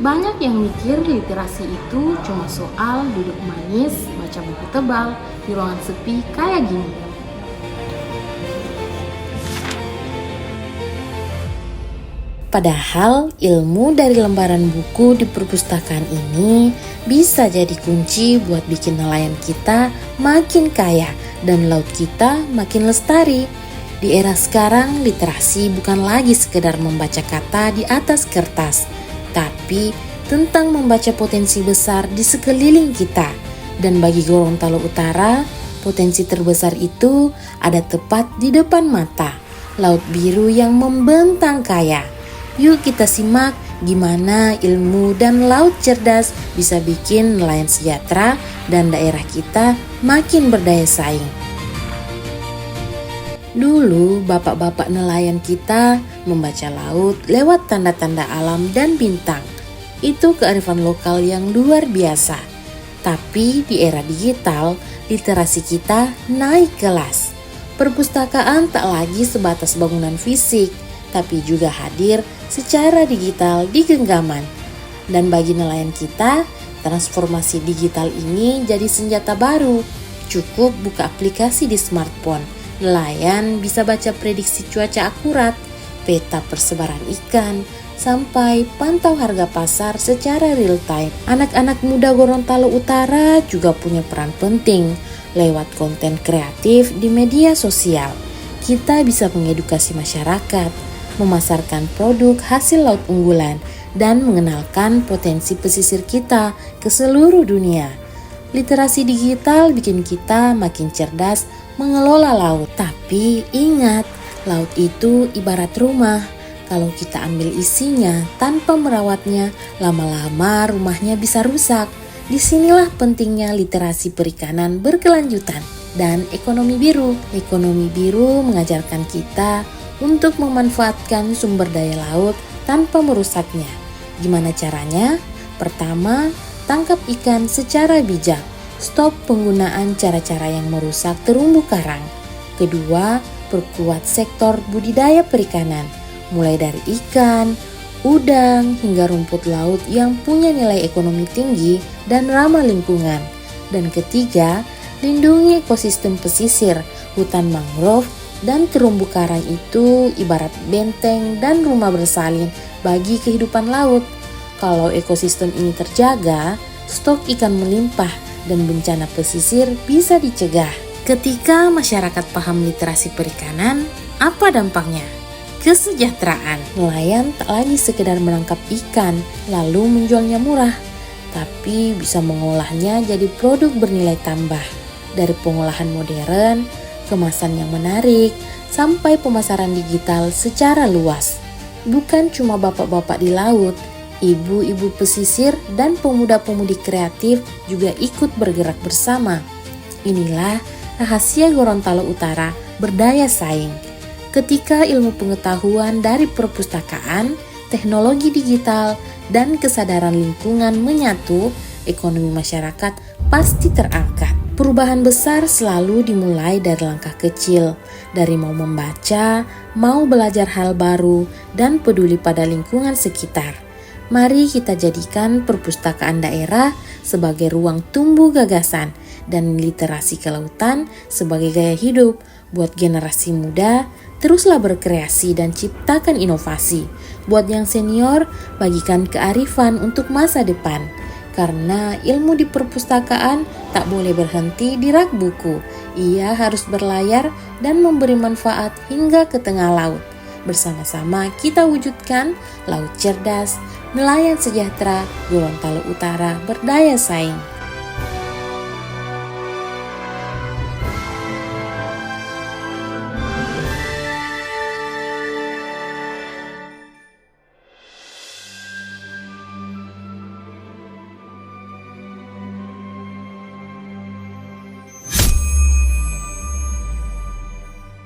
Banyak yang mikir literasi itu cuma soal duduk manis, baca buku tebal di ruangan sepi kayak gini. Padahal ilmu dari lembaran buku di perpustakaan ini bisa jadi kunci buat bikin nelayan kita makin kaya dan laut kita makin lestari. Di era sekarang, literasi bukan lagi sekedar membaca kata di atas kertas, tapi tentang membaca potensi besar di sekeliling kita. Dan bagi Gorontalo Utara, potensi terbesar itu ada tepat di depan mata, laut biru yang membentang kaya. Yuk kita simak gimana ilmu dan laut cerdas bisa bikin nelayan sejahtera dan daerah kita makin berdaya saing. Dulu bapak-bapak nelayan kita membaca laut lewat tanda-tanda alam dan bintang. Itu kearifan lokal yang luar biasa. Tapi di era digital, literasi kita naik kelas. Perpustakaan tak lagi sebatas bangunan fisik, tapi juga hadir secara digital di genggaman. Dan bagi nelayan kita, transformasi digital ini jadi senjata baru. Cukup buka aplikasi di smartphone, nelayan bisa baca prediksi cuaca akurat, peta persebaran ikan, sampai pantau harga pasar secara real time. Anak-anak muda Gorontalo Utara juga punya peran penting lewat konten kreatif di media sosial. Kita bisa mengedukasi masyarakat, memasarkan produk hasil laut unggulan, dan mengenalkan potensi pesisir kita ke seluruh dunia. Literasi digital bikin kita makin cerdas mengelola laut. Tapi ingat, laut itu ibarat rumah. Kalau kita ambil isinya tanpa merawatnya, lama-lama rumahnya bisa rusak. Disinilah pentingnya literasi perikanan berkelanjutan dan ekonomi biru. Ekonomi biru mengajarkan kita untuk memanfaatkan sumber daya laut tanpa merusaknya. Gimana caranya? Pertama, tangkap ikan secara bijak. Stop penggunaan cara-cara yang merusak terumbu karang. Kedua, perkuat sektor budidaya perikanan, mulai dari ikan, udang, hingga rumput laut yang punya nilai ekonomi tinggi dan ramah lingkungan. Dan ketiga, lindungi ekosistem pesisir, hutan mangrove, dan terumbu karang itu ibarat benteng dan rumah bersalin bagi kehidupan laut. Kalau ekosistem ini terjaga, stok ikan melimpah dan bencana pesisir bisa dicegah. Ketika masyarakat paham literasi perikanan, apa dampaknya? Kesejahteraan. Nelayan tak lagi sekedar menangkap ikan lalu menjualnya murah, tapi bisa mengolahnya jadi produk bernilai tambah. Dari pengolahan modern, kemasan yang menarik, sampai pemasaran digital secara luas. Bukan cuma bapak-bapak di laut, ibu-ibu pesisir dan pemuda-pemudi kreatif juga ikut bergerak bersama. Inilah rahasia Gorontalo Utara berdaya saing. Ketika ilmu pengetahuan dari perpustakaan, teknologi digital, dan kesadaran lingkungan menyatu, ekonomi masyarakat pasti terangkat. Perubahan besar selalu dimulai dari langkah kecil, dari mau membaca, mau belajar hal baru, dan peduli pada lingkungan sekitar. Mari kita jadikan perpustakaan daerah sebagai ruang tumbuh gagasan dan literasi kelautan sebagai gaya hidup. Buat generasi muda, teruslah berkreasi dan ciptakan inovasi. Buat yang senior, bagikan kearifan untuk masa depan. Karena ilmu di perpustakaan tak boleh berhenti di rak buku. Ia harus berlayar dan memberi manfaat hingga ke tengah laut. Bersama-sama kita wujudkan laut cerdas, nelayan sejahtera, Gorontalo Utara berdaya saing.